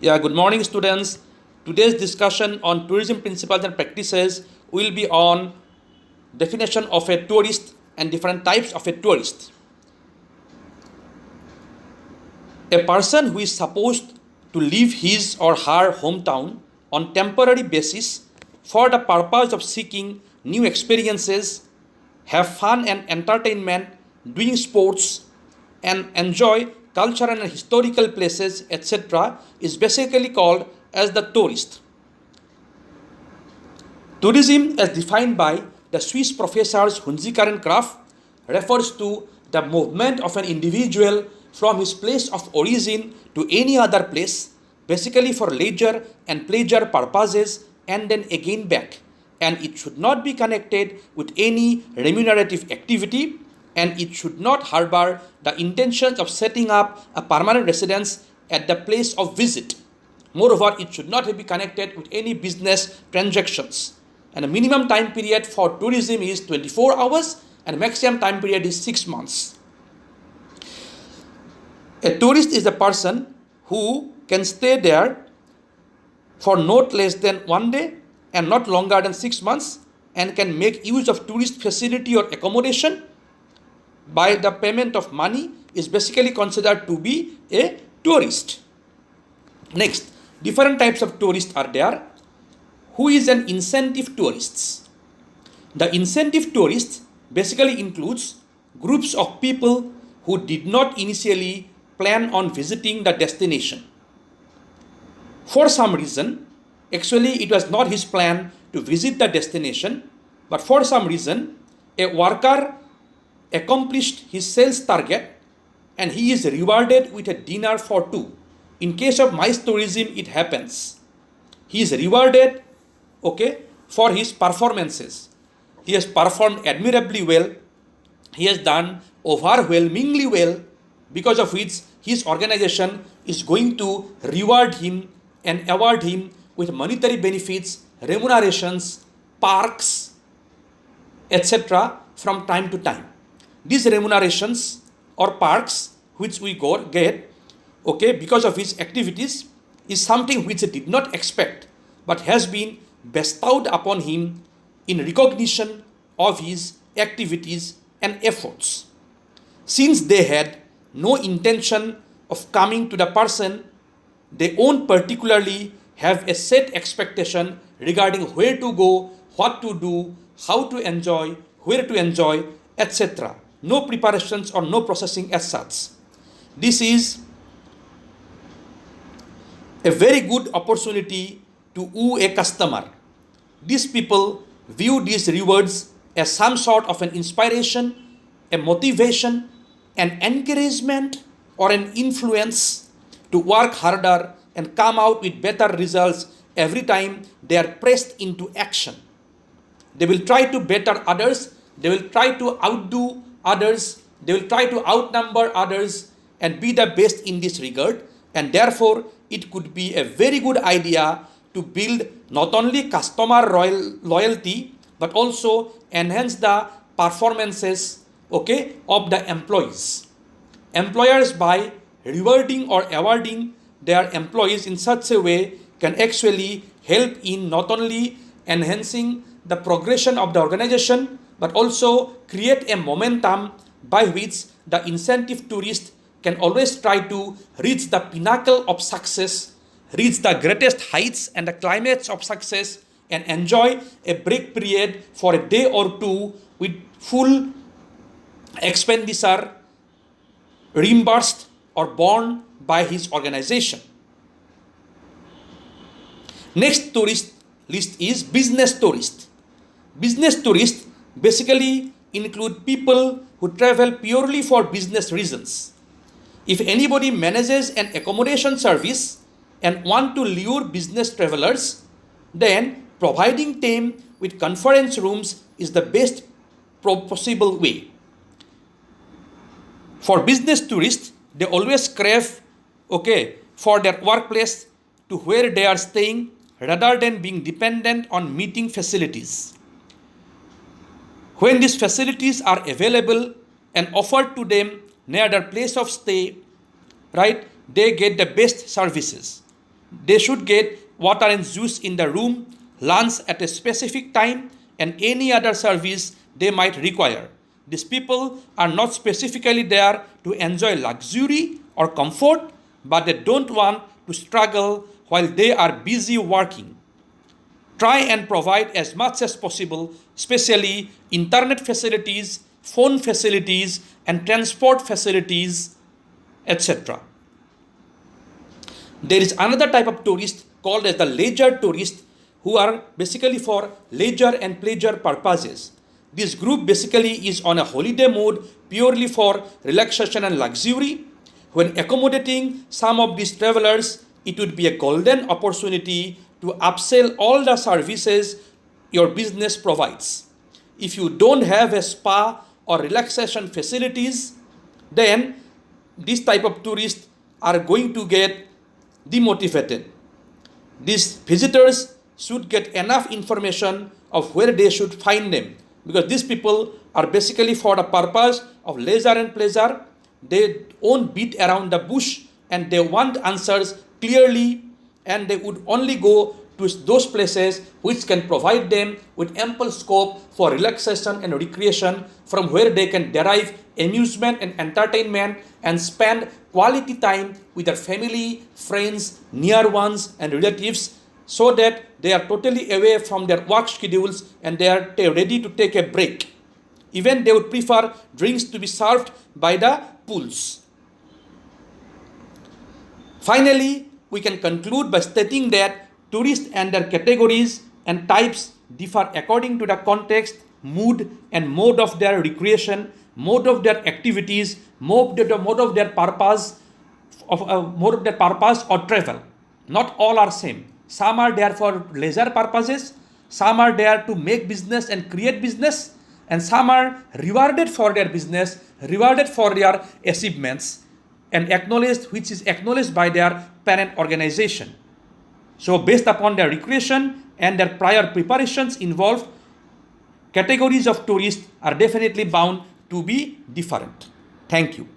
Yeah, good morning, students. Today's discussion on tourism principles and practices will be on definition of a tourist and different types of a tourist. A person who is supposed to leave his or her hometown on temporary basis for the purpose of seeking new experiences, have fun and entertainment, doing sports, and enjoy cultural and historical places, etc., is basically called as the tourist. Tourism, as defined by the Swiss professors Hunziker and Kraft, refers to the movement of an individual from his place of origin to any other place, basically for leisure and pleasure purposes, and then again back. And it should not be connected with any remunerative activity, and it should not harbor the intentions of setting up a permanent residence at the place of visit. Moreover, it should not be connected with any business transactions. And the minimum time period for tourism is 24 hours and maximum time period is 6 months. A tourist is a person who can stay there for not less than 1 day and not longer than 6 months and can make use of tourist facility or accommodation by the payment of money is basically considered to be a tourist. Next, different types of tourists are there. Who is an incentive tourist? The incentive tourist basically includes groups of people who did not initially plan on visiting the destination. For some reason, actually it was not his plan to visit the destination, but for some reason, a worker accomplished his sales target and he is rewarded with a dinner for two. In case of MICE tourism, it happens. He is rewarded, for his performances. He has performed admirably well. He has done overwhelmingly well, because of which his organization is going to reward him and award him with monetary benefits, remunerations, parks, etc. from time to time. These remunerations or parks which we get, because of his activities, is something which he did not expect but has been bestowed upon him in recognition of his activities and efforts. Since they had no intention of coming to the person, they won't particularly have a set expectation regarding where to go, what to do, how to enjoy, where to enjoy, etc. No preparations or no processing as such. This is a very good opportunity to woo a customer. These people view these rewards as some sort of an inspiration, a motivation, an encouragement, or an influence to work harder and come out with better results every time they are pressed into action. They will try to better others, they will try to outdo others, they will try to outnumber others and be the best in this regard, and therefore it could be a very good idea to build not only customer loyalty but also enhance the performances of the employees. Employers, by rewarding or awarding their employees in such a way, can actually help in not only enhancing the progression of the organization but also create a momentum by which the incentive tourist can always try to reach the pinnacle of success, reach the greatest heights and the climax of success, and enjoy a break period for a day or two with full expenditure reimbursed or borne by his organization. Next tourist list is business tourist. Business tourists basically include people who travel purely for business reasons. If anybody manages an accommodation service and want to lure business travelers, then providing them with conference rooms is the best possible way. For business tourists, they always crave, for their workplace to where they are staying rather than being dependent on meeting facilities. When these facilities are available and offered to them near their place of stay, right, they get the best services. They should get water and juice in the room, lunch at a specific time, and any other service they might require. These people are not specifically there to enjoy luxury or comfort, but they don't want to struggle while they are busy working. Try and provide as much as possible, especially internet facilities, phone facilities, and transport facilities, etc. There is another type of tourist called as the leisure tourist, who are basically for leisure and pleasure purposes. This group basically is on a holiday mode purely for relaxation and luxury. When accommodating some of these travelers, it would be a golden opportunity to upsell all the services your business provides. If you don't have a spa or relaxation facilities, then this type of tourists are going to get demotivated. These visitors should get enough information of where they should find them, because these people are basically for the purpose of leisure and pleasure. They won't beat around the bush and they want answers clearly, and they would only go to those places which can provide them with ample scope for relaxation and recreation, from where they can derive amusement and entertainment and spend quality time with their family, friends, near ones, and relatives, so that they are totally away from their work schedules and they are ready to take a break. Even they would prefer drinks to be served by the pools. Finally, we can conclude by stating that tourists and their categories and types differ according to the context, mood, and mode of their recreation, mode of their activities, mode of their purpose or travel. Not all are same. Some are there for leisure purposes, some are there to make business and create business, and some are rewarded for their business, rewarded for their achievements, and which is acknowledged by their parent organization. So based upon their recreation and their prior preparations involved, categories of tourists are definitely bound to be different. Thank you.